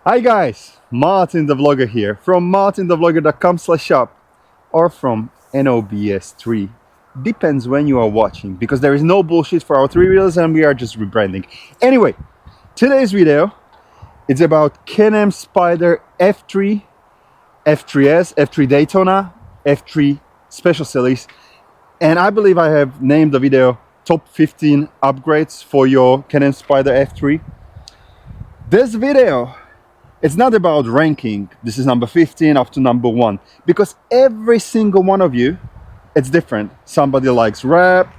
Hi guys, Martin the Vlogger here from MartinTheVlogger.com/shop or from NOBS3. Depends when you are watching, because there is no bullshit for our three wheels and we are just rebranding. Anyway, today's video is about Can-Am Spyder F3, F3S, F3 Daytona, F3 Special Series, and I believe I have named the video Top 15 Upgrades for your Can-Am Spyder F3. This video, it's not about ranking. This is number 15 up to number 1, because every single one of you, it's different. Somebody likes wrap,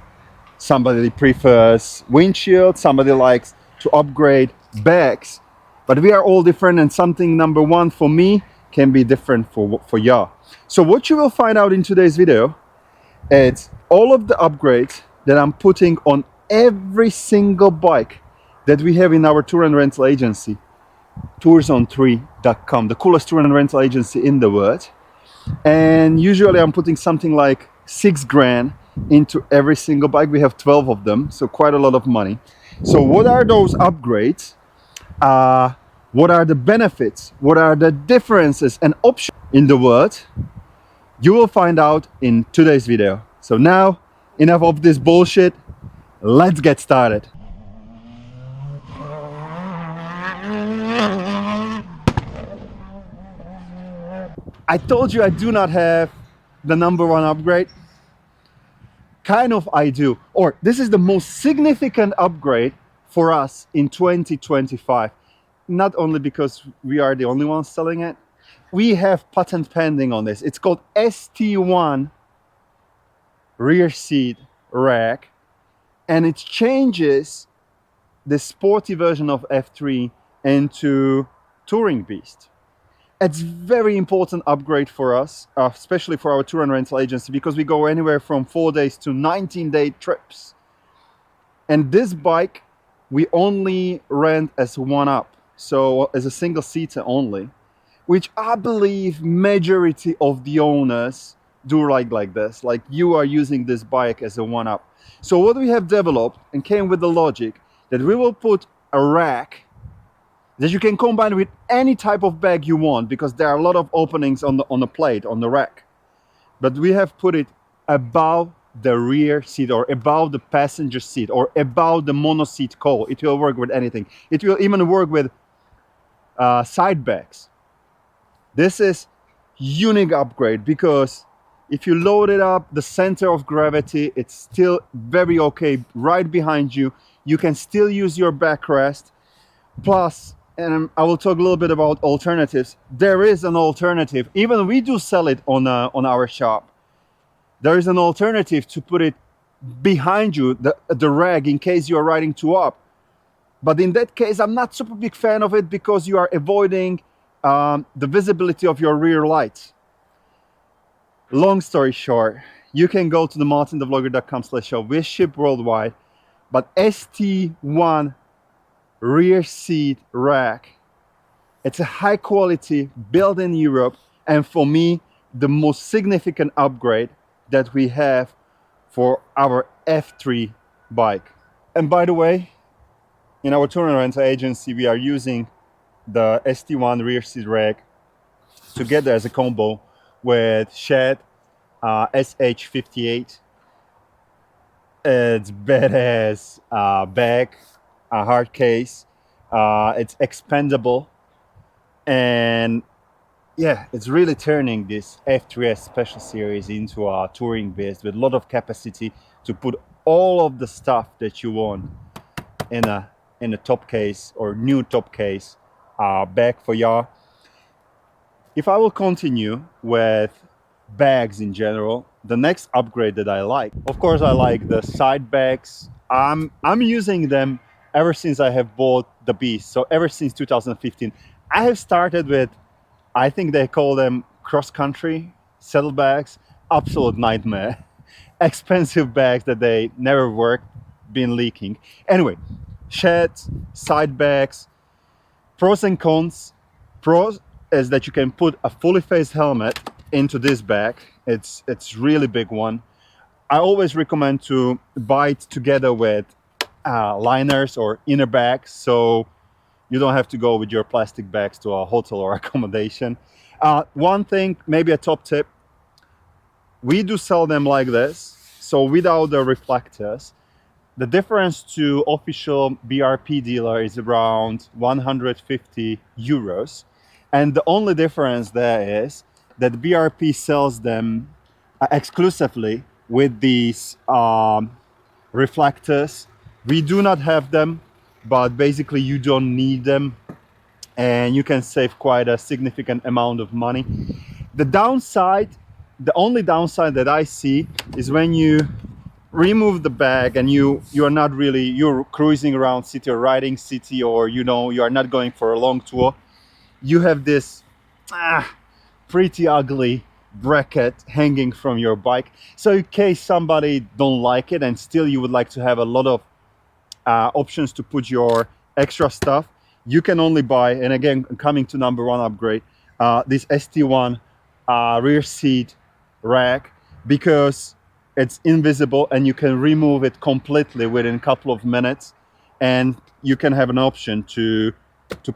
somebody prefers windshield, somebody likes to upgrade bags, but we are all different, and something number 1 for me can be different for y'all. So what you will find out in today's video, it's all of the upgrades that I'm putting on every single bike that we have in our tour and rental agency, tourzone3.com, the coolest tour and rental agency in the world. And usually I'm putting something like 6 grand into every single bike. We have 12 of them, so quite a lot of money. So what are those upgrades? What are the benefits? What are the differences and options in the world? You will find out in today's video. So now, enough of this bullshit. Let's get started. I told you I do not have the number 1 upgrade. Kind of I do. Or this is the most significant upgrade for us in 2025. Not only because we are the only ones selling it. We have patent pending on this. It's called ST1 rear seat rack. And it changes the sporty version of F3 into touring beast. It's very important upgrade for us, especially for our tour and rental agency, because we go anywhere from 4 days to 19-day trips. And this bike we only rent as one up, so as a single seater only, which I believe majority of the owners do like this, like you are using this bike as a one up. So what we have developed and came with the logic that we will put a rack that you can combine with any type of bag you want, because there are a lot of openings on the plate, on the rack. But we have put it above the rear seat, or above the passenger seat, or above the mono seat cowl. It will work with anything. It will even work with side bags. This is unique upgrade, because if you load it up, the center of gravity, it's still very okay right behind you. You can still use your backrest. Plus, and I will talk a little bit about alternatives. There is an alternative. Even we do sell it on our shop. There is an alternative to put it behind you, the rag, in case you are riding too up. But in that case, I'm not super big fan of it, because you are avoiding the visibility of your rear lights. Long story short, you can go to the MartinTheVlogger.com/shop. We ship worldwide, but ST1 rear seat rack, it's a high quality, built in Europe, and for me the most significant upgrade that we have for our F3 bike. And by the way, in our tour and rental agency we are using the ST1 rear seat rack together as a combo with Shed SH58. It's badass bag, a hard case, it's expandable, and yeah, it's really turning this F3S Special Series into a touring beast with a lot of capacity to put all of the stuff that you want in a top case, or new top case bag for y'all. If I will continue with bags in general, the next upgrade that I like, of course I like the side bags. I'm using them ever since I have bought the beast. So ever since 2015, I have started with, I think they call them cross-country saddlebags. Absolute nightmare. Expensive bags that they never worked, been leaking. Anyway, sheds, side bags, pros and cons. Pros is that you can put a fully faced helmet into this bag. It's really big one. I always recommend to buy it together with liners or inner bags, so you don't have to go with your plastic bags to a hotel or accommodation. One thing, maybe a top tip, we do sell them like this, so without the reflectors. The difference to official BRP dealer is around 150 euros. And the only difference there is that BRP sells them exclusively with these reflectors. We do not have them, but basically you don't need them and you can save quite a significant amount of money. The downside, the only downside that I see is when you remove the bag and you're not really, you're cruising around city or riding city, or you know, you are not going for a long tour, you have this pretty ugly bracket hanging from your bike. So in case somebody don't like it and still you would like to have a lot of options to put your extra stuff, you can only buy, and again coming to number one upgrade, this ST1 rear seat rack, because it's invisible and you can remove it completely within a couple of minutes, and you can have an option to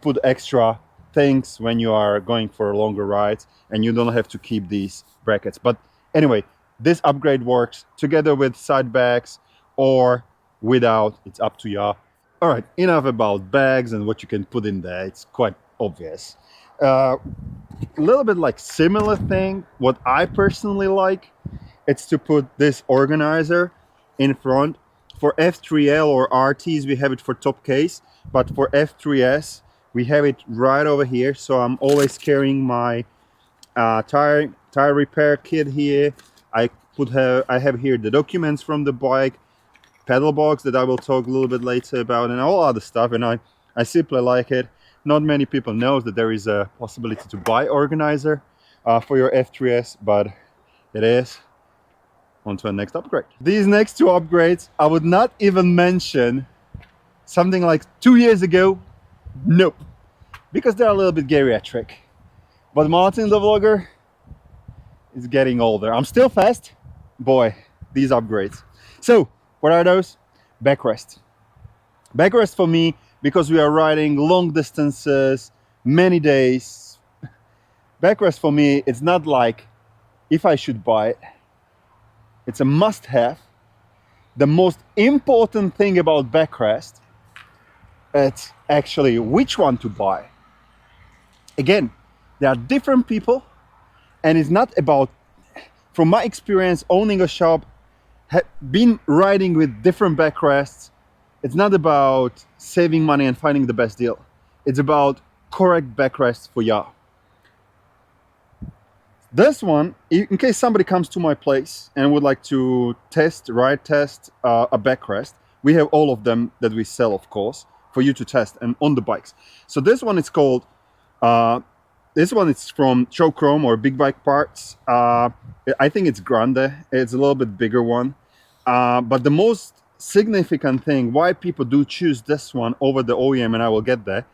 put extra things when you are going for longer rides, and you don't have to keep these brackets. But anyway, this upgrade works together with side bags or without, it's up to you. All right, enough about bags and what you can put in there, it's quite obvious. A little bit like similar thing, what I personally like, it's to put this organizer in front. For F3L or RTs we have it for top case, but for F3S we have it right over here, so I'm always carrying my tire repair kit here. I have here the documents from the bike, pedal box that I will talk a little bit later about, and all other stuff, and I simply like it. Not many people know that there is a possibility to buy organizer for your F3S, but it is. On to the next upgrade. These next two upgrades I would not even mention something like 2 years ago. Nope, because they're a little bit geriatric. But Martin the Vlogger is getting older. I'm still fast. Boy, these upgrades. So what are those? Backrest. Backrest for me, because we are riding long distances, many days. Backrest for me, it's not like if I should buy it. It's a must-have. The most important thing about backrest, it's actually which one to buy. Again, there are different people, and it's not about, from my experience owning a shop, been riding with different backrests, it's not about saving money and finding the best deal. It's about correct backrest for you. This one, in case somebody comes to my place and would like to ride test a backrest, we have all of them that we sell, of course, for you to test and on the bikes. So this one is called, this one is from Show Chrome or Big Bike Parts. I think it's Grande, it's a little bit bigger one. But the most significant thing why people do choose this one over the OEM, and I will get there,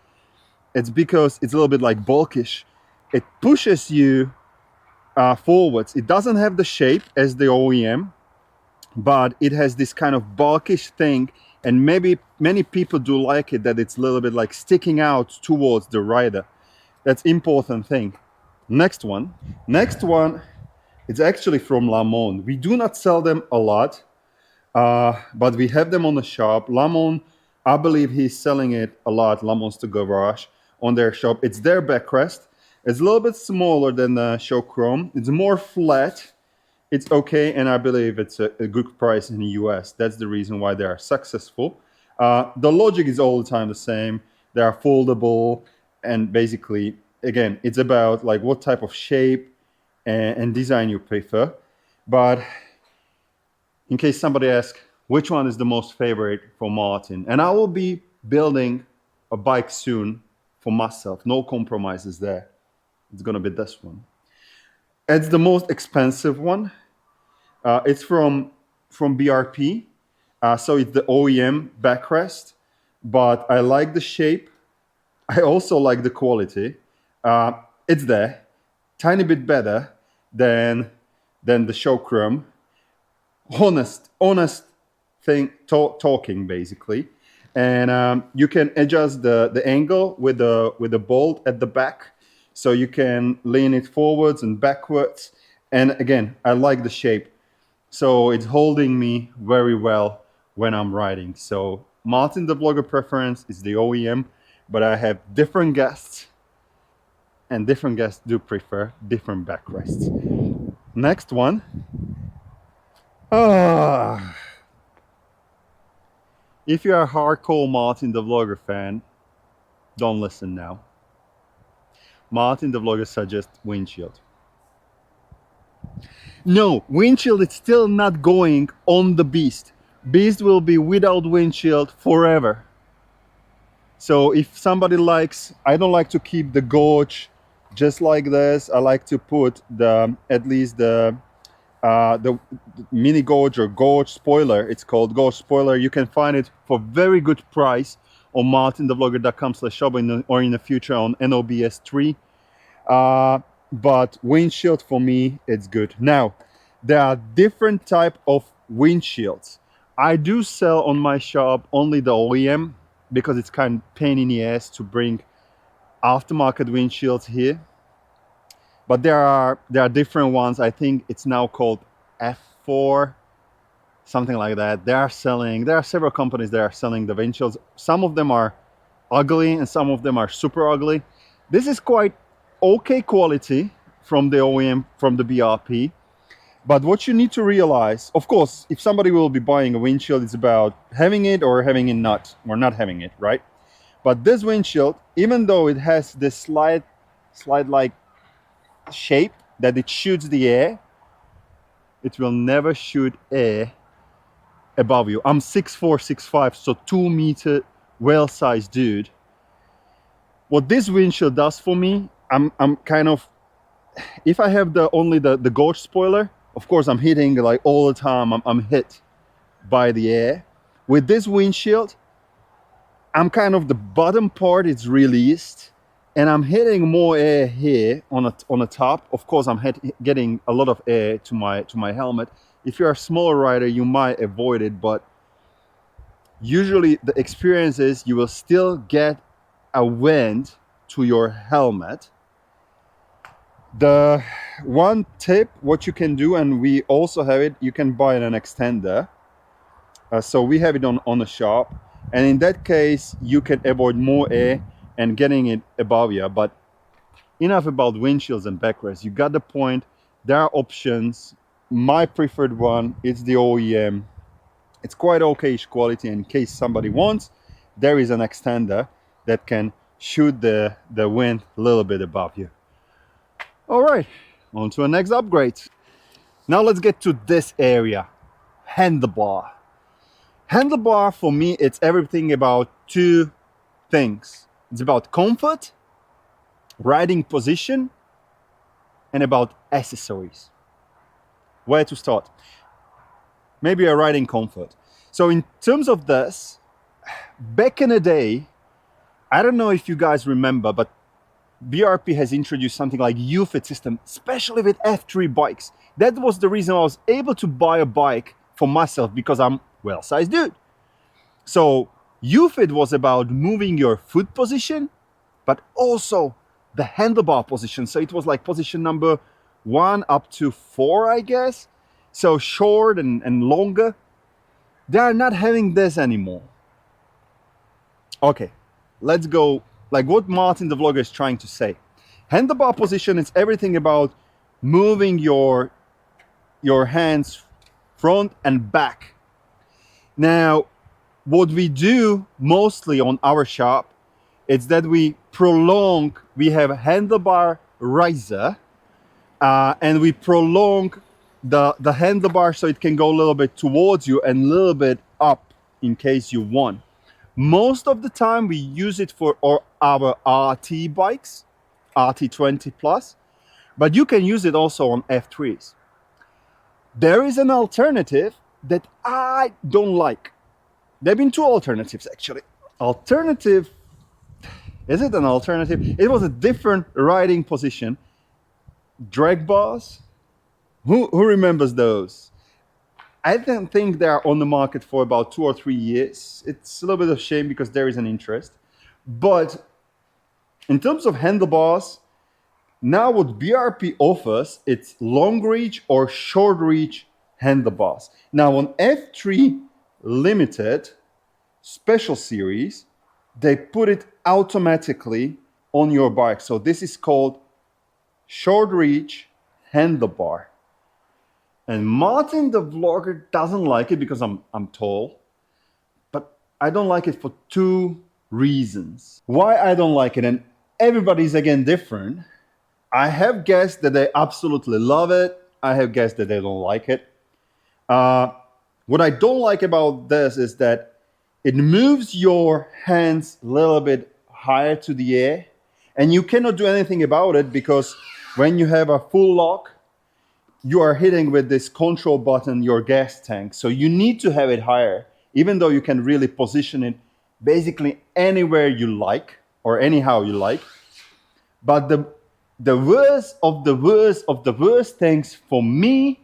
it's because it's a little bit like bulkish. It pushes you forwards. It doesn't have the shape as the OEM, but it has this kind of bulkish thing, and maybe many people do like it, that it's a little bit like sticking out towards the rider. That's important thing. Next one, it's actually from Lamont. We do not sell them a lot, but we have them on the shop. Lamont, I believe he's selling it a lot, Lamont's the garage, on their shop. It's their backrest. It's a little bit smaller than the Show Chrome. It's more flat. It's okay, and I believe it's a good price in the US. That's the reason why they are successful. The logic is all the time the same. They are foldable, and basically, again, it's about like what type of shape and design you prefer. But in case somebody asks, which one is the most favorite for Martin? And I will be building a bike soon for myself. No compromises there. It's gonna be this one. It's the most expensive one. It's from BRP, so it's the OEM backrest, but I like the shape. I also like the quality. It's there, tiny bit better than the Show Chrome. Honest thing, talking basically. And you can adjust the angle with the bolt at the back, so you can lean it forwards and backwards. And again, I like the shape, so it's holding me very well when I'm riding. So Martin the Vlogger preference is the OEM, but I have different guests, and different guests do prefer different backrests. Next one. If you are a hardcore Martin the Vlogger fan, don't listen now. Martin the Vlogger suggests windshield. No, windshield is still not going on the Beast. Beast will be without windshield forever. So if somebody likes, I don't like to keep the gauge just like this. I like to put at least the mini gauge or gauge spoiler. It's called gauge spoiler. You can find it for very good price on martinthevlogger.com/shop or in the future on NOBS3. But windshield for me, it's good. Now, there are different type of windshields. I do sell on my shop only the OEM because it's kind of pain in the ass to bring aftermarket windshields here. But there are different ones. I think it's now called F4, something like that. There are several companies that are selling the windshields. Some of them are ugly and some of them are super ugly. This is quite okay quality from the OEM, from the BRP. But what you need to realize, of course, if somebody will be buying a windshield, it's about having it or having it not, or not having it, right? But this windshield, even though it has this slide like shape that it shoots the air, it will never shoot air above you. I'm 6'4", 6'5", so 2-meter well-sized dude. What this windshield does for me, I'm kind of, if I have only the gauge spoiler, of course I'm hitting like all the time. I'm hit by the air. With this windshield, I'm kind of, the bottom part is released and I'm hitting more air here on the top. Of course, I'm getting a lot of air to my helmet. If you're a smaller rider, you might avoid it, but usually the experience is you will still get a wind to your helmet. The one tip, what you can do, and we also have it, you can buy an extender. So we have it on the shop, and in that case you can avoid more air and getting it above you. But enough about windshields and backrests. You got the point. There are options. My preferred one is the OEM. It's quite okay-ish quality. In case somebody wants, there is an extender that can shoot the wind a little bit above you. All right, on to the next upgrade. Now let's get to this area, handlebar. Handlebar for me, it's everything about two things. It's about comfort, riding position, and about accessories. Where to start? Maybe a riding comfort. So in terms of this, back in the day, I don't know if you guys remember, but BRP has introduced something like UFIT system, especially with F3 bikes. That was the reason I was able to buy a bike for myself, because I'm well-sized dude. So UFIT was about moving your foot position, but also the handlebar position. So it was like position number 1 up to 4, I guess. So short and longer. They are not having this anymore. Okay, let's go. Like what Martin the Vlogger is trying to say. Handlebar position is everything about moving your hands front and back. Now, what we do mostly on our shop is that we have a handlebar riser, and we prolong the handlebar so it can go a little bit towards you and a little bit up in case you want. Most of the time we use it for our RT bikes, RT20 plus, but you can use it also on F3s. There is an alternative that I don't like. There have been two alternatives actually. Alternative, is it an alternative? It was a different riding position. Drag bars, who remembers those? I don't think they are on the market for about 2 or 3 years. It's a little bit of a shame because there is an interest. But in terms of handlebars, now what BRP offers, it's long reach or short reach handlebars. Now on F3 Limited Special Series, they put it automatically on your bike. So this is called short reach handlebar. And Martin the vlogger doesn't like it because I'm tall, but I don't like it for 2 reasons. Why I don't like it, and everybody's again different. I have guests that they absolutely love it. I have guests that they don't like it. What I don't like about this is that it moves your hands a little bit higher to the air, and you cannot do anything about it because when you have a full lock, you are hitting with this control button your gas tank. So you need to have it higher, even though you can really position it basically anywhere you like or anyhow you like. But the worst of the worst of the worst things for me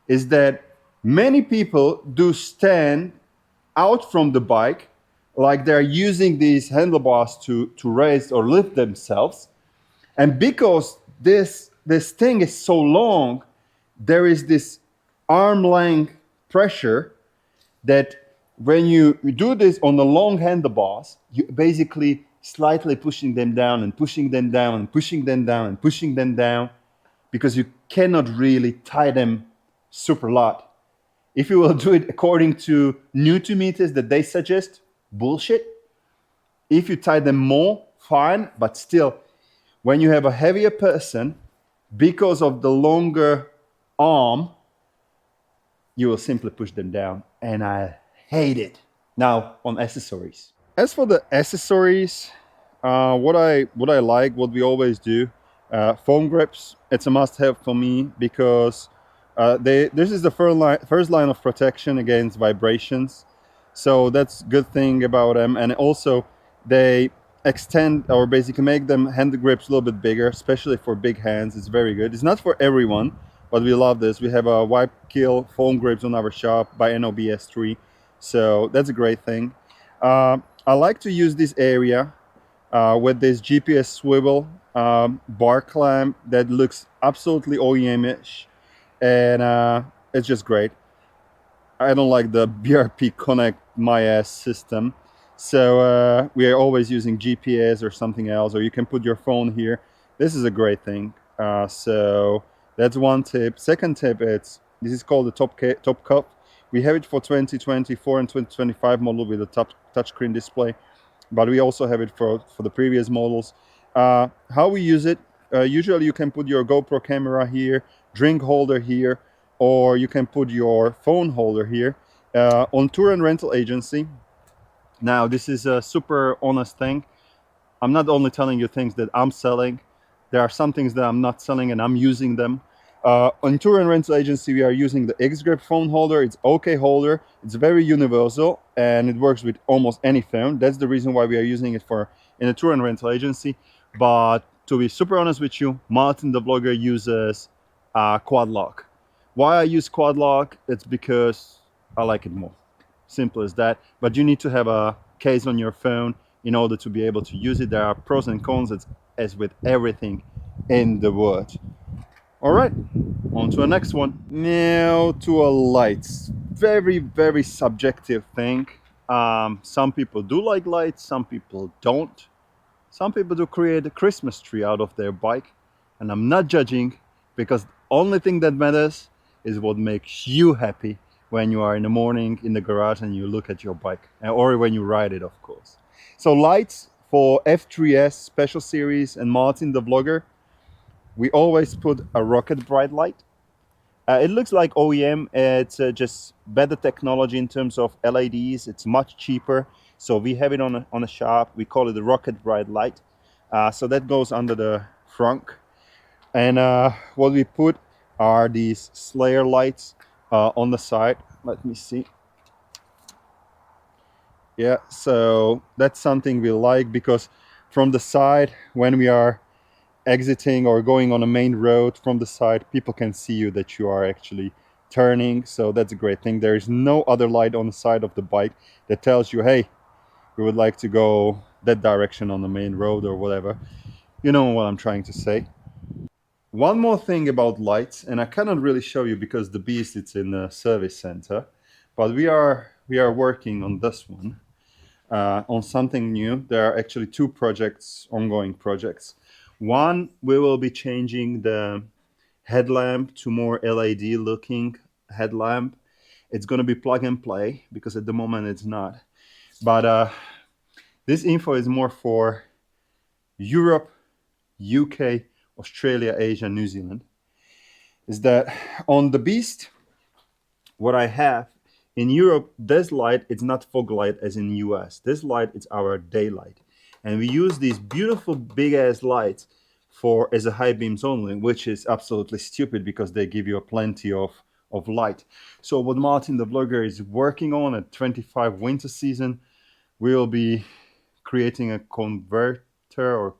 is that many people do stand out from the bike like they're using these handlebars to raise or lift themselves. And because this thing is so long, there is this arm length pressure that when you do this on the long handlebars, you basically slightly pushing them down and pushing them down and pushing them down and pushing them down because you cannot really tie them super light. If you will do it according to Newton meters that they suggest, bullshit. If you tie them more, fine, but still, when you have a heavier person, because of the longer arm, you will simply push them down, and I hate it. Now on accessories. As for the accessories, what I like, what we always do, foam grips. It's a must-have for me because this is the first line of protection against vibrations. So that's a good thing about them, and also they extend or basically make them hand grips a little bit bigger, especially for big hands. It's very good. It's not for everyone, but we love this. We have a wipe kill foam grips on our shop by NOB S3, so that's a great thing. I like to use this area with this GPS swivel bar clamp that looks absolutely OEM-ish, and it's just great. I don't like the BRP Connect My Ass system, so we are always using GPS or something else, or you can put your phone here. This is a great thing. So that's one tip. Second tip, this is called the top cup. We have it for 2024 and 2025 model with a touchscreen display, but we also have it for the previous models. How we use it, usually you can put your GoPro camera here, drink holder here, or you can put your phone holder here. On tour and rental agency, now this is a super honest thing. I'm not only telling you things that I'm selling, there are some things that I'm not selling and I'm using them. On tour and rental agency, we are using the X-Grip phone holder. It's OK holder. It's very universal and it works with almost any phone. That's the reason why we are using it in a tour and rental agency. But to be super honest with you, Martin the vlogger uses quad lock. Why I use quad lock? It's because I like it more. Simple as that. But you need to have a case on your phone in order to be able to use it. There are pros and cons, as with everything in the world. All right, on to the next one. Now to a lights. Very, very subjective thing. Some people do like lights, some people don't. Some people do create a Christmas tree out of their bike, and I'm not judging, because the only thing that matters is what makes you happy when you are in the morning in the garage and you look at your bike, or when you ride it, of course. So lights for F3S Special Series and Martin the Vlogger, we always put a rocket bright light. It looks like OEM. It's just better technology in terms of LEDs. It's much cheaper. So we have it on a shop. We call it the rocket bright light. So that goes under the front. And what we put are these Slayer lights on the side. Let me see. Yeah, so that's something we like, because from the side, when we are exiting or going on a main road from the side, people can see you that you are actually turning, so that's a great thing. There is no other light on the side of the bike that tells you, hey, we would like to go that direction on the main road or whatever. You know what I'm trying to say. One more thing about lights, and I cannot really show you because the beast it's in the service center, but we are working on this one, on something new. There are actually two projects, ongoing projects. One, we will be changing the headlamp to more LED looking headlamp. It's going to be plug and play because at the moment it's not. But this info is more for Europe, UK, Australia, Asia, New Zealand. Is that on the Beast, what I have in Europe, this light, it's not fog light as in US. This light, it's our daylight. And we use these beautiful big ass lights for as a high beams only, which is absolutely stupid because they give you a plenty of light. So what Martin the Vlogger is working on at 25 winter season, we'll be creating a converter or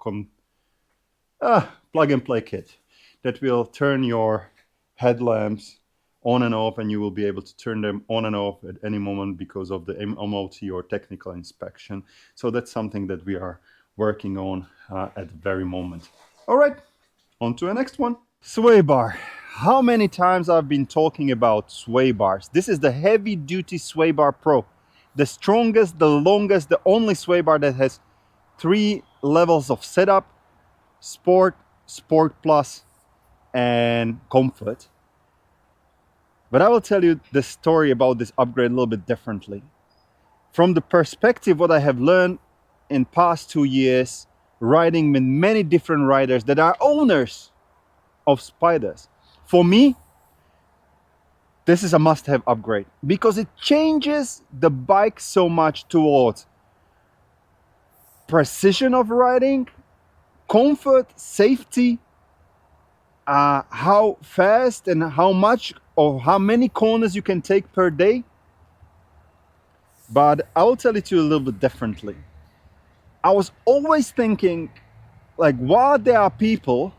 plug and play kit that will turn your headlamps on and off, and you will be able to turn them on and off at any moment because of the MOT or technical inspection. So that's something that we are working on at the very moment. All right, on to the next one. Sway bar. How many times I've been talking about sway bars. This is the heavy duty Sway Bar Pro. The strongest, the longest, the only sway bar that has 3 levels of setup: Sport, Sport Plus, and Comfort. But I will tell you the story about this upgrade a little bit differently. From the perspective what I have learned in past 2 years, riding with many different riders that are owners of Spyders. For me, this is a must-have upgrade because it changes the bike so much towards precision of riding, comfort, safety, how fast and how much or how many corners you can take per day. But I will tell it to you a little bit differently. I was always thinking, like, why there are people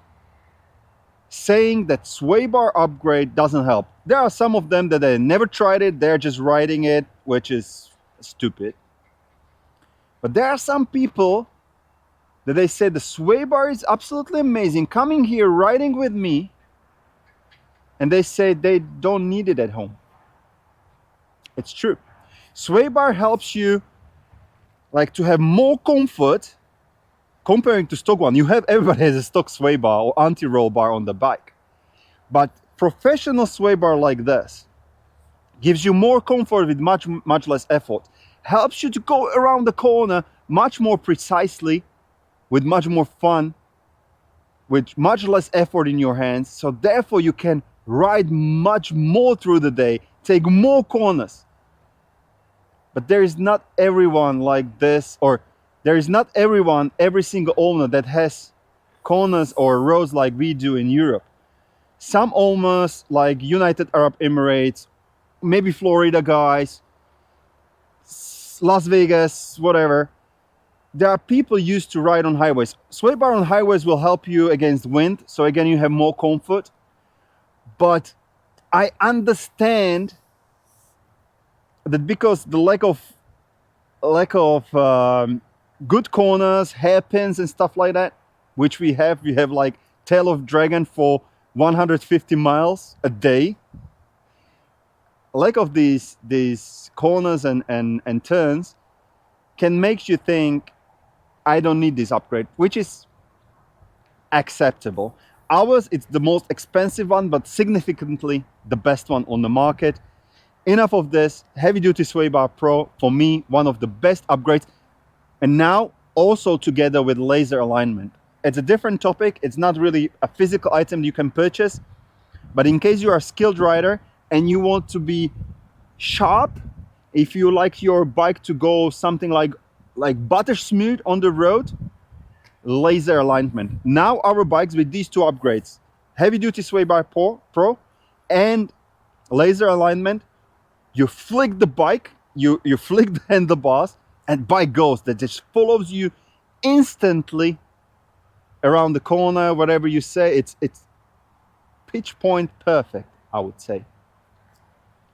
saying that sway bar upgrade doesn't help. There are some of them that they never tried it, they're just riding it, which is stupid. But there are some people that they say the sway bar is absolutely amazing, coming here riding with me, and they say they don't need it at home. It's true. Sway bar helps you like to have more comfort comparing to stock one. You have, everybody has a stock sway bar or anti-roll bar on the bike, but professional sway bar like this gives you more comfort with much less effort, helps you to go around the corner much more precisely, with much more fun, with much less effort in your hands. So therefore you can ride much more through the day, take more corners. But there is not everyone like this, or there is not everyone, every single owner that has corners or roads like we do in Europe. Some owners like United Arab Emirates, maybe Florida guys, Las Vegas, whatever. There are people used to ride on highways. Sway bar on highways will help you against wind, so again you have more comfort. But I understand that because the lack of good corners, hairpins and stuff like that, which we have like tail of dragon for 150 miles a day. Lack of these corners and turns can make you think, I don't need this upgrade, which is acceptable. Ours, it's the most expensive one, but significantly the best one on the market. Enough of this. Heavy duty Sway Bar Pro, for me, one of the best upgrades. And now also together with laser alignment. It's a different topic. It's not really a physical item you can purchase, but in case you are a skilled rider and you want to be sharp, if you like your bike to go something like butter smooth on the road, laser alignment. Now our bikes with these two upgrades, heavy duty Sway Bar Pro and laser alignment, you flick the bike, you flick the handlebars, and bike goes. That just follows you instantly around the corner, whatever you say. It's pitch point perfect, I would say.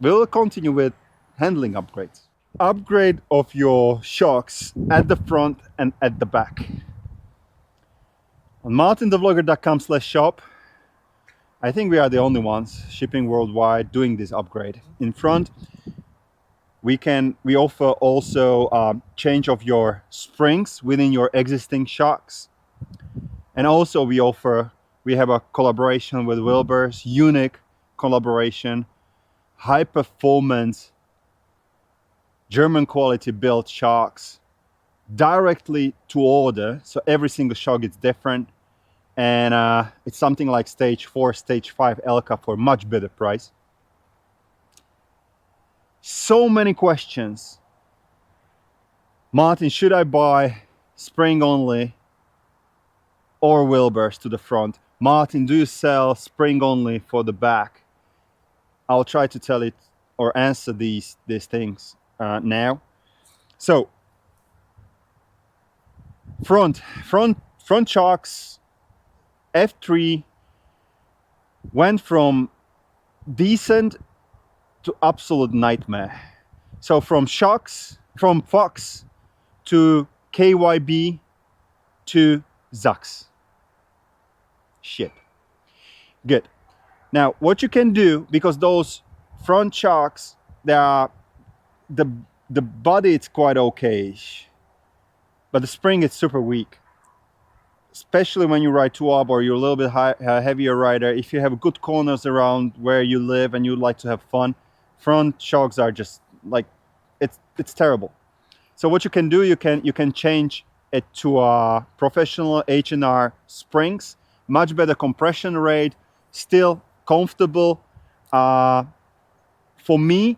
we'll continue with handling upgrades. Upgrade of your shocks at the front and at the back. On MartinTheVlogger.com/shop, I think we are the only ones shipping worldwide doing this upgrade. In front, we offer also change of your springs within your existing shocks, and also we have a collaboration with Wilbur's, unique collaboration, high performance German quality built shocks directly to order, so every single shock is different, and it's something like stage 4, stage 5 Elka for much better price. So many questions. Martin, should I buy spring only or Wilbur's to the front? Martin, do you sell spring only for the back? I'll try to tell it or answer these things now. So front shocks F3 went from decent to absolute nightmare. So from Fox to KYB to Zax. Shit. Good. Now what you can do, because those front shocks, they are the body, it's quite okay, but the spring is super weak, especially when you ride 2-up or you're a little bit heavier rider. If you have good corners around where you live and you like to have fun, front shocks are just like, it's terrible. So what you can do, you can change it to a professional H&R springs, much better compression rate, still comfortable. For me,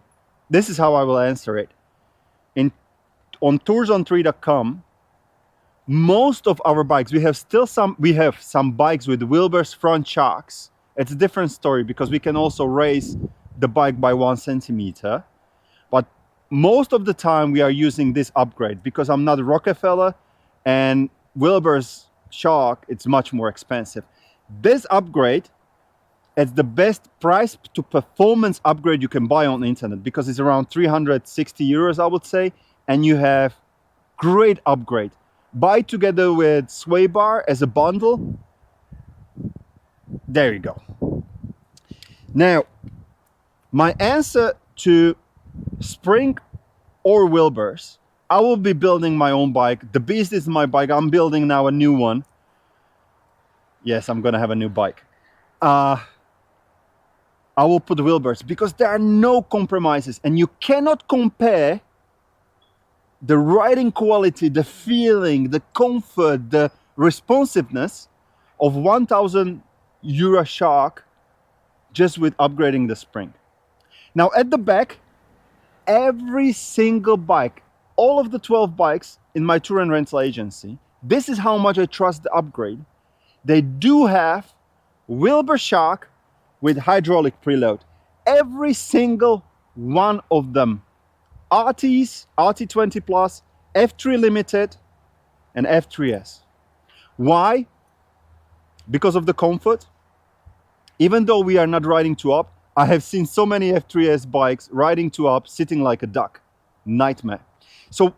this is how I will answer it. On toursontree.com, most of our bikes, we have some bikes with Wilbur's front shocks. It's a different story because we can also raise the bike by 1 centimeter. But most of the time we are using this upgrade because I'm not Rockefeller, and Wilbur's shock, it's much more expensive. This upgrade, it's the best price to performance upgrade you can buy on the internet because it's around 360 euros, I would say, and you have great upgrade. Buy together with swaybar as a bundle. There you go. Now, my answer to spring or Wilbur's, I will be building my own bike. The Beast is my bike. I'm building now a new one. Yes, I'm gonna have a new bike. I will put Wilbur's because there are no compromises, and you cannot compare the riding quality, the feeling, the comfort, the responsiveness of 1,000 euro shock just with upgrading the spring. Now at the back, every single bike, all of the 12 bikes in my tour and rental agency, this is how much I trust the upgrade. They do have Wilbur shock with hydraulic preload. Every single one of them. RTs, RT20 Plus, F3 Limited, and F3S. Why? Because of the comfort. Even though we are not riding 2-up, I have seen so many F3S bikes riding 2-up, sitting like a duck. Nightmare. So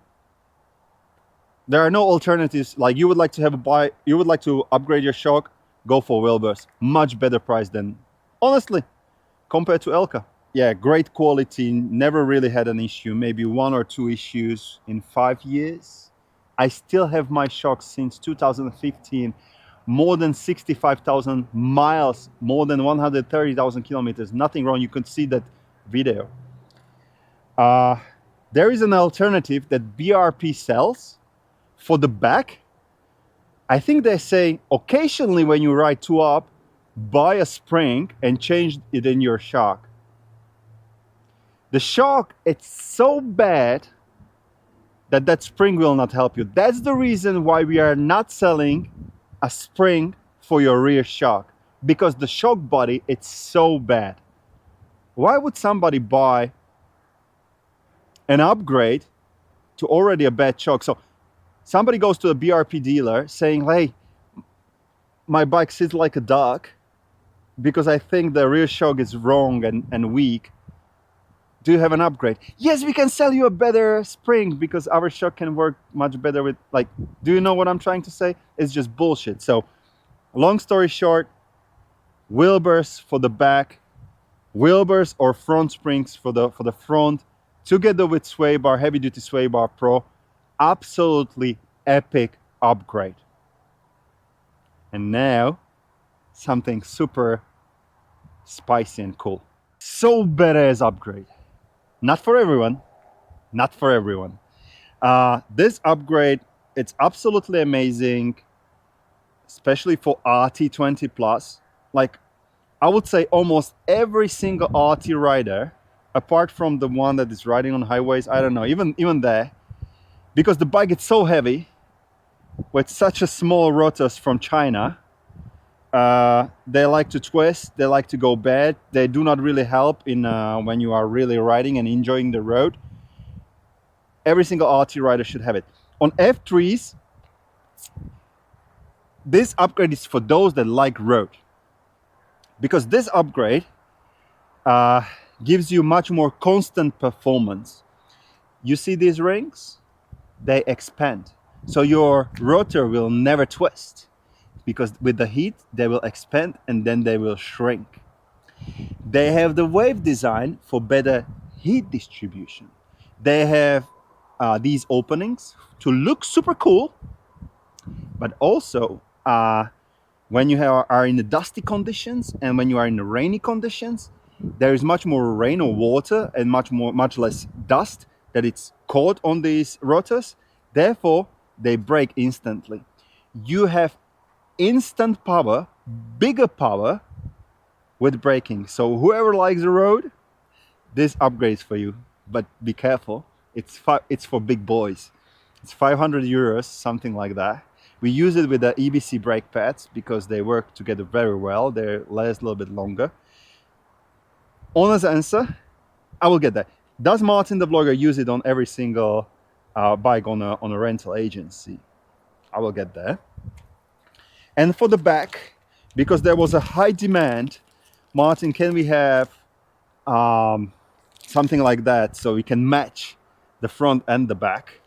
there are no alternatives. Like you would like to have a bike, you would like to upgrade your shock, go for Wilbur's. Much better price than, honestly, compared to Elka. Yeah, great quality, never really had an issue, maybe 1 or 2 issues in 5 years. I still have my shocks since 2015, more than 65,000 miles, more than 130,000 kilometers, nothing wrong. You could see that video. There is an alternative that BRP sells for the back. I think they say occasionally when you ride 2-up, buy a spring and change it in your shock. The shock, it's so bad that spring will not help you. That's the reason why we are not selling a spring for your rear shock, because the shock body, it's so bad. Why would somebody buy an upgrade to already a bad shock? So somebody goes to a BRP dealer saying, hey, my bike sits like a duck because I think the rear shock is wrong and weak. do you have an upgrade? Yes, we can sell you a better spring because our shock can work much better with, like, do you know what I'm trying to say? It's just bullshit. So long story short, wheel bars for the back, wheel bars or front springs for the front, together with sway bar, heavy duty sway bar pro, absolutely epic upgrade. And now something super spicy and cool. So badass upgrade. Not for everyone, not for everyone. This upgrade, it's absolutely amazing, especially for RT20 plus. Like, I would say almost every single RT rider, apart from the one that is riding on highways, I don't know, even there, because the bike is so heavy with such a small rotors from China, they like to twist, they like to go bad, they do not really help in when you are really riding and enjoying the road. Every single RT rider should have it. On F3s, this upgrade is for those that like road, because this upgrade gives you much more constant performance. You see these rings? They expand. So your rotor will never twist, because with the heat, they will expand and then they will shrink. They have the wave design for better heat distribution. They have these openings to look super cool, but also when you are in the dusty conditions and when you are in the rainy conditions, there is much more rain or water and much less dust that it's caught on these rotors. Therefore, they break instantly. You have instant power, bigger power with braking. So whoever likes the road, this upgrade is for you. But be careful, it's for big boys. It's 500 euros, something like that. We use it with the EBC brake pads because they work together very well. They last a little bit longer. Honest answer, I will get that. Does Martin the Vlogger use it on every single bike on a rental agency? I will get there. And for the back, because there was a high demand, Martin, can we have something like that so we can match the front and the back?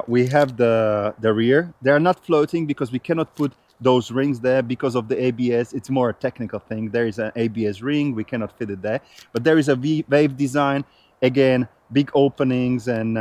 We have the rear. They are not floating because we cannot put those rings there because of the ABS. It's more a technical thing. There is an ABS ring. We cannot fit it there. But there is a wave design. Again, big openings, and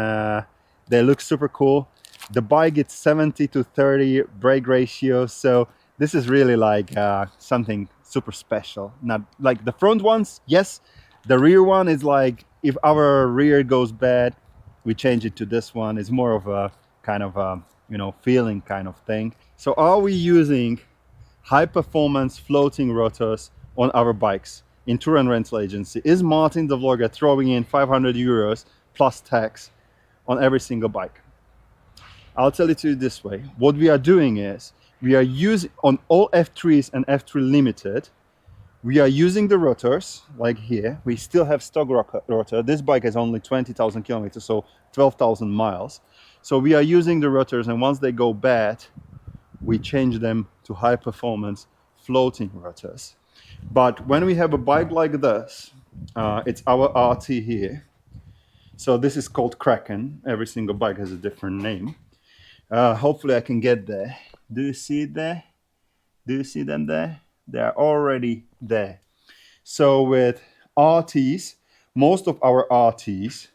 they look super cool. The bike gets 70-30 brake ratio. So this is really like something super special. Not like the front ones, yes. The rear one is like, if our rear goes bad, we change it to this one. It's more of a kind of a, feeling kind of thing. So are we using high performance floating rotors on our bikes in tour and rental agency? Is Martin the Vlogger throwing in 500 euros plus tax on every single bike? I'll tell it to you this way. What we are doing is we are using on all F3s and F3 Limited, we are using the rotors, like here. We still have stock rotor. This bike has only 20,000 kilometers, so 12,000 miles. So we are using the rotors, and once they go bad, we change them to high performance floating rotors. But when we have a bike like this, it's our RT here. So this is called Kraken. Every single bike has a different name. Hopefully I can get there. Do you see it there? Do you see them there? They're already there. So with RTs, most of our RTs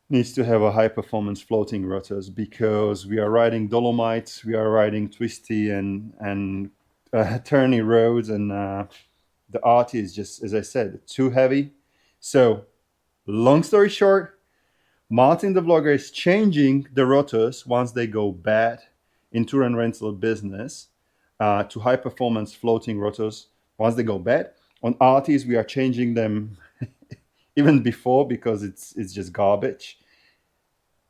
needs to have a high performance floating rotors because we are riding Dolomites, we are riding twisty and turny roads, and the RT is just, as I said, too heavy. So long story short, Martin the Vlogger is changing the rotors once they go bad in tour and rental business to high performance floating rotors once they go bad. On RTs, we are changing them even before because it's just garbage.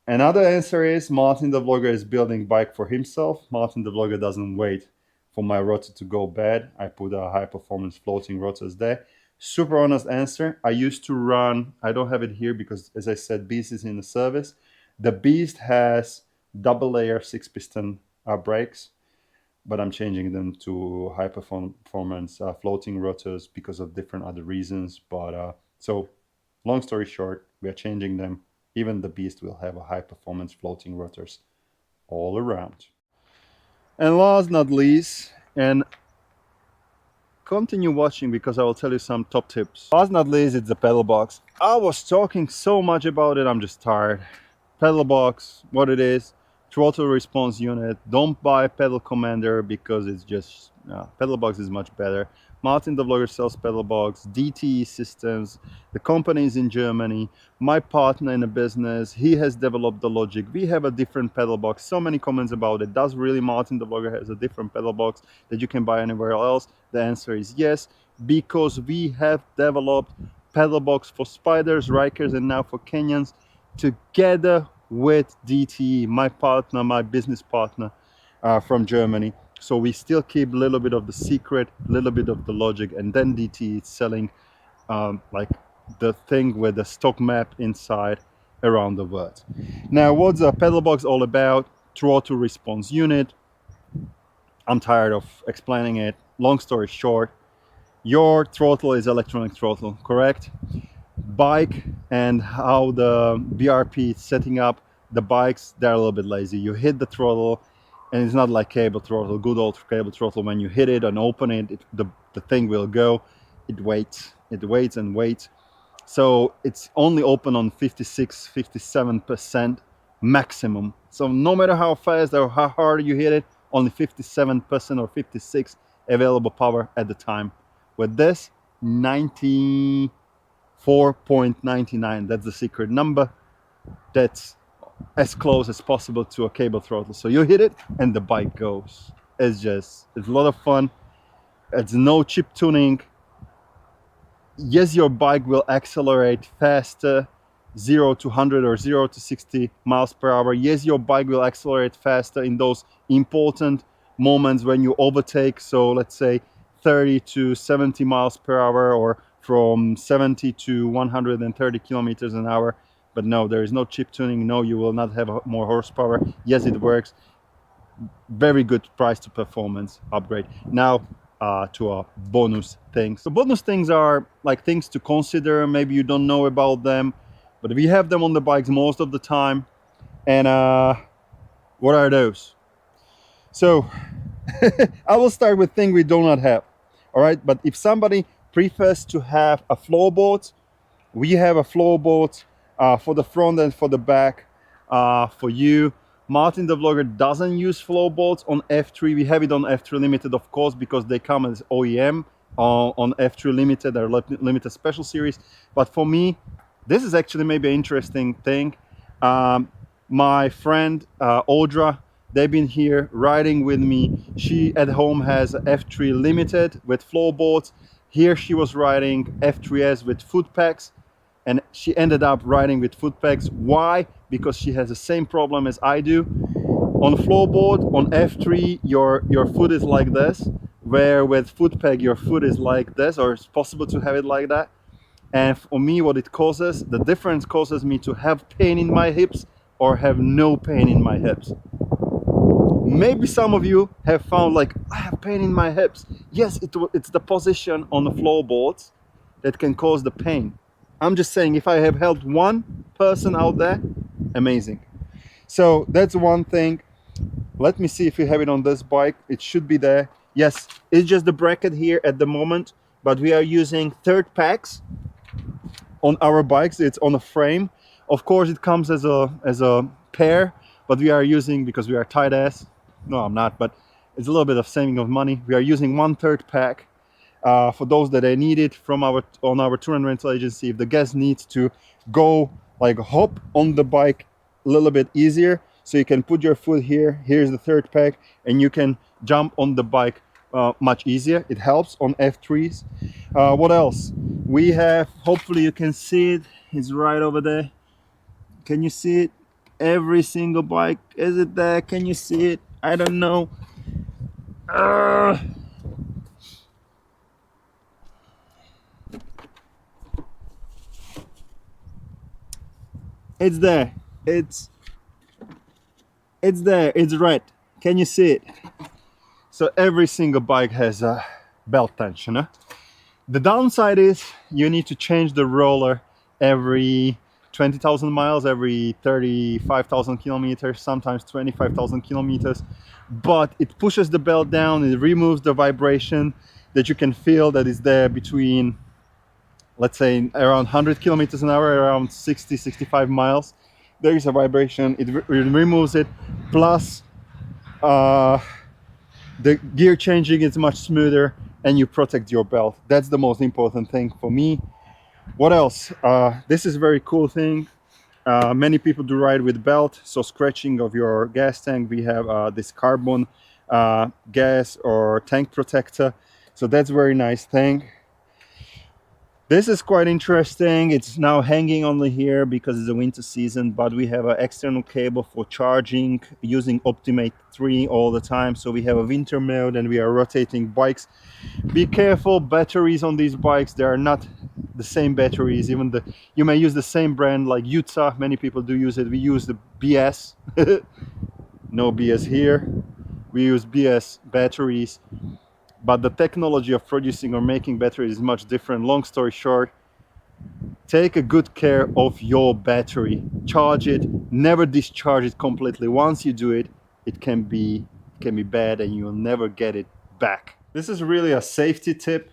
Another answer is Martin the Vlogger is building bike for himself. Martin the Vlogger doesn't wait for my rotor to go bad. I put a high performance floating rotors there. Super honest answer. I used to run, I don't have it here because, as I said, Beast is in the service. The Beast has double layer 6-piston brakes, but I'm changing them to high performance floating rotors because of different other reasons. But so Long story short, we are changing them. Even the Beast will have a high performance floating rotors all around. And last not least, and continue watching because I will tell you some top tips. Last not least, it's the pedal box. I was talking so much about it, I'm just tired. Pedal box, what it is, throttle response unit. Don't buy pedal commander because it's just pedal box is much better. Martin the Vlogger sells pedal box, DTE systems. The company is in Germany. My partner in the business, he has developed the Logic. We have a different pedal box. So many comments about it. Does really Martin the Vlogger has a different pedal box that you can buy anywhere else? The answer is yes, because we have developed pedal box for Spyders, Rikers, and now for Can-Ams together with DTE, my partner, my business partner from Germany. So we still keep a little bit of the secret, a little bit of the logic, and then DTE is selling like the thing with the stock map inside around the world. Now, what's a pedal box all about? Throttle response unit. I'm tired of explaining it. Long story short, your throttle is electronic throttle, correct? Bike and how the BRP is setting up the bikes, they're a little bit lazy. You hit the throttle and it's not like cable throttle, good old cable throttle. When you hit it and open it, the thing will go. It waits and waits. So it's only open on 56, 57% maximum. So no matter how fast or how hard you hit it, only 57% or 56 available power at the time. With this, 94.99, that's the secret number. That's as close as possible to a cable throttle. So you hit it and the bike goes. It's a lot of fun. It's no chip tuning. Yes, your bike will accelerate faster, 0 to 100 or 0 to 60 miles per hour. Yes, your bike will accelerate faster in those important moments when you overtake. So let's say 30 to 70 miles per hour or from 70 to 130 kilometers an hour. But no, there is no chip tuning. No, you will not have more horsepower. Yes, it works. Very good price to performance upgrade. Now to our bonus things. So bonus things are like things to consider. Maybe you don't know about them, but we have them on the bikes most of the time. And what are those? So I will start with things we do not have. All right, but if somebody prefers to have a floorboard, we have a floorboard for the front and for the back for you. Martin the Vlogger doesn't use floorboards on F3. We have it on F3 Limited, of course, because they come as OEM on F3 Limited, or limited special series. But for me, this is actually maybe an interesting thing. My friend Audra, they've been here riding with me. She at home has F3 Limited with floorboards. Here she was riding F3S with foot pegs, and she ended up riding with foot pegs. Why? Because she has the same problem as I do. On floorboard, on F3, your foot is like this, where with foot peg, your foot is like this, or it's possible to have it like that. And for me, what it causes, the difference causes me to have pain in my hips or have no pain in my hips. Maybe some of you have found like, I have pain in my hips. Yes, it's the position on the floorboards that can cause the pain. I'm just saying, if I have helped one person out there, amazing. So that's one thing. Let me see if we have it on this bike. It should be there. Yes, it's just the bracket here at the moment, but we are using third packs on our bikes. It's on a frame. Of course, it comes as a pair, but we are using, because we are tight ass. No, I'm not, but it's a little bit of saving of money. We are using 1/3 pack. For those that I need it on our tour and rental agency. If the guest needs to go like hop on the bike a little bit easier, so you can put your foot here, here's the third pack, and you can jump on the bike much easier. It helps on F3s. What else? We have, hopefully you can see it, it's right over there. Can you see it? Every single bike, is it there? Can you see it? I don't know. It's there. It's there. It's red. Can you see it? So every single bike has a belt tensioner. The downside is you need to change the roller every 20,000 miles, every 35,000 kilometers, sometimes 25,000 kilometers. But it pushes the belt down, it removes the vibration that you can feel that is there between, let's say, around 100 kilometers an hour, around 60, 65 miles. There is a vibration, it removes it. Plus, the gear changing is much smoother and you protect your belt. That's the most important thing for me. What else? This is a very cool thing. Many people do ride with belt, so scratching of your gas tank. We have this carbon gas or tank protector, so that's a very nice thing. This is quite interesting. It's now hanging only here because it's the winter season, but we have an external cable for charging using Optimate 3 all the time. So we have a winter mode and we are rotating bikes. Be careful, batteries on these bikes, they are not the same batteries. Even you may use the same brand like Utah. Many people do use it. We use the BS. No BS here. We use BS batteries. But the technology of producing or making batteries is much different. Long story short, take a good care of your battery. Charge it, never discharge it completely. Once you do it, it can be bad and you'll never get it back. This is really a safety tip.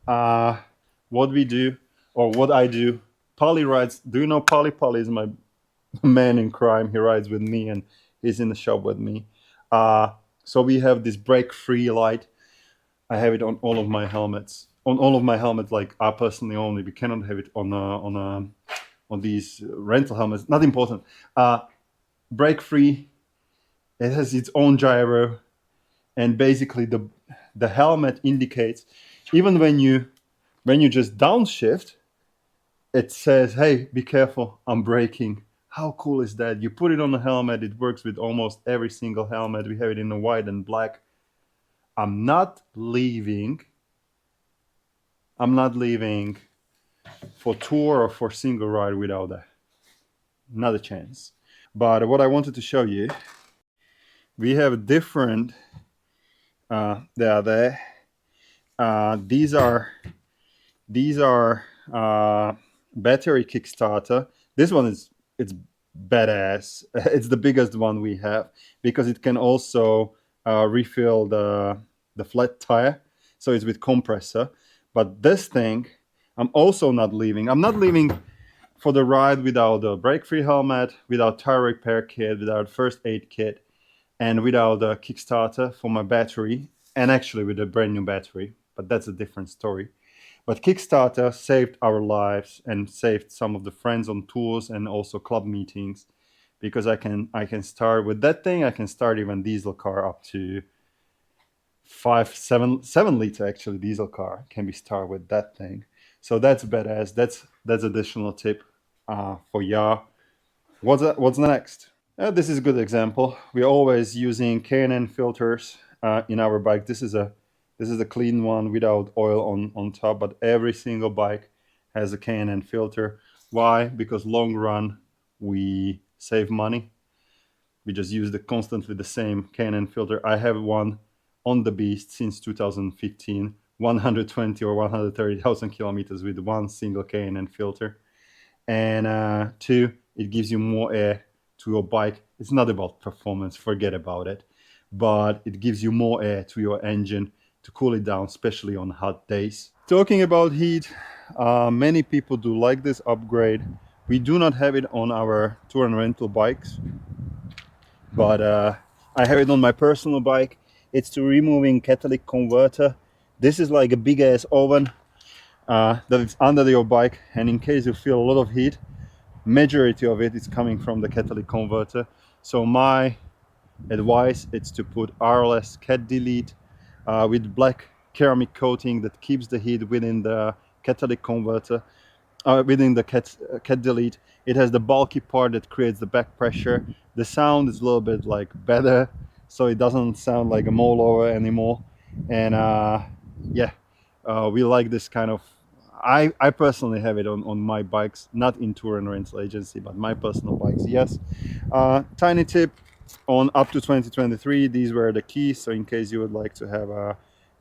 What we do, or what I do, Polly rides. Do you know Polly? Polly is my man in crime. He rides with me and he's in the shop with me. So we have this brake-free light. I have it on all of my helmets. On all of my helmets, like I personally only. We cannot have it on these rental helmets. Not important. Brake-free. It has its own gyro, and basically the helmet indicates, even when you just downshift, it says, "Hey, be careful, I'm braking." How cool is that? You put it on the helmet. It works with almost every single helmet. We have it in the white and black. I'm not leaving for tour or for single ride without that. Not a chance. But what I wanted to show you, we have different, they are there. These are battery Kickstarter. This one it's badass. It's the biggest one we have because it can also refill the flat tire, so it's with compressor. But this thing, I'm also not leaving. I'm not leaving for the ride without a brake-free helmet, without tire repair kit, without first aid kit, and without a Kickstarter for my battery, and actually with a brand new battery. But that's a different story. But Kickstarter saved our lives and saved some of the friends on tours and also club meetings, because I can start with that thing. I can start even diesel car up to 7 liter actually diesel car can be started with that thing. So that's badass. That's additional tip for ya. What's next? This is a good example. We're always using Can-Am filters in our bike. This is a clean one without oil on top, but every single bike has a Can-Am filter. Why? Because long run we save money. We just use constantly the same Can-Am filter. I have one on the beast since 2015, 120 or 130,000 kilometers with one single Can-Am filter. And two, it gives you more air to your bike. It's not about performance, forget about it, but it gives you more air to your engine to cool it down, especially on hot days. Talking about heat, many people do like this upgrade. We do not have it on our tour and rental bikes, but I have it on my personal bike. It's to removing catalytic converter. This is like a big ass oven that is under your bike, and in case you feel a lot of heat, majority of it is coming from the catalytic converter. So my advice is to put RLS cat delete with black ceramic coating that keeps the heat within the catalytic converter, within the cat delete. It has the bulky part that creates the back pressure. The sound is a little bit like better, so it doesn't sound like a molar anymore. And yeah, we like this kind of. I personally have it on my bikes, not in tour and rental agency, but my personal bikes, yes. Tiny tip on up to 2023, these were the keys. So in case you would like to have a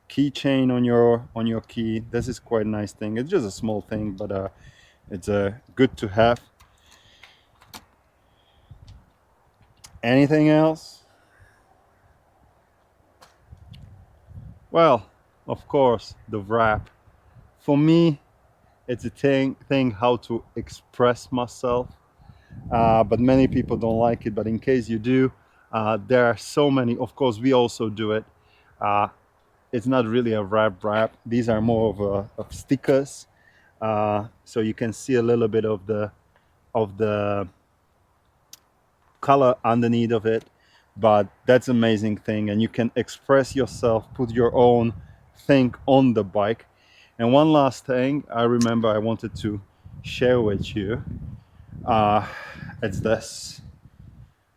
keychain on your key, this is quite a nice thing. It's just a small thing, but It's good to have. Anything else? Well, of course, the wrap. For me, it's a thing how to express myself. But many people don't like it. But in case you do, there are so many. Of course, we also do it. Uh, it's not really a wrap. These are more of stickers. So you can see a little bit of the color underneath of it, but that's amazing thing, and you can express yourself, put your own thing on the bike. And one last thing I remember I wanted to share with you, it's this.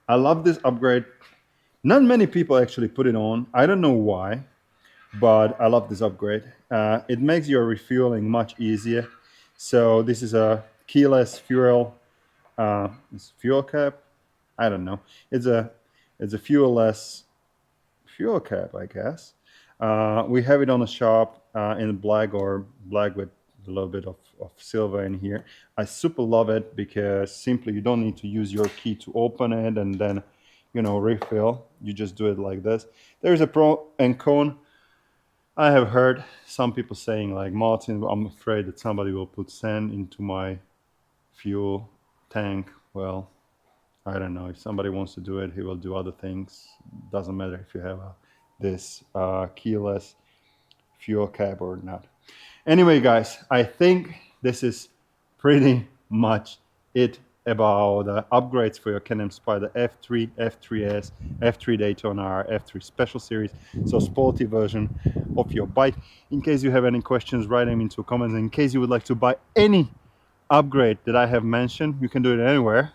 I love this upgrade. Not many people actually put it on. I don't know why, but I love this upgrade. It makes your refueling much easier. So this is a keyless fuel, it's fuel cap. I don't know. It's a fuel-less fuel cap, I guess. We have it on the shop in black or black with a little bit of silver in here. I super love it because simply you don't need to use your key to open it and then, you know, refill. You just do it like this. There's a pro and con. I have heard some people saying like, Martin, I'm afraid that somebody will put sand into my fuel tank. Well, I don't know. If somebody wants to do it, he will do other things. Doesn't matter if you have this keyless fuel cap or not. Anyway, guys, I think this is pretty much it about upgrades for your Can-Am Spyder F3, F3S, F3 Daytona, F3 Special Series, so sporty version of your bike. In case you have any questions, write them into comments. In case you would like to buy any upgrade that I have mentioned, you can do it anywhere.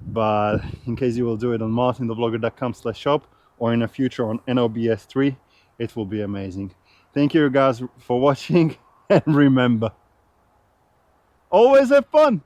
But in case you will do it on MartinTheVlogger.com/shop or in the future on NOBS3, it will be amazing. Thank you guys for watching, and remember, always have fun!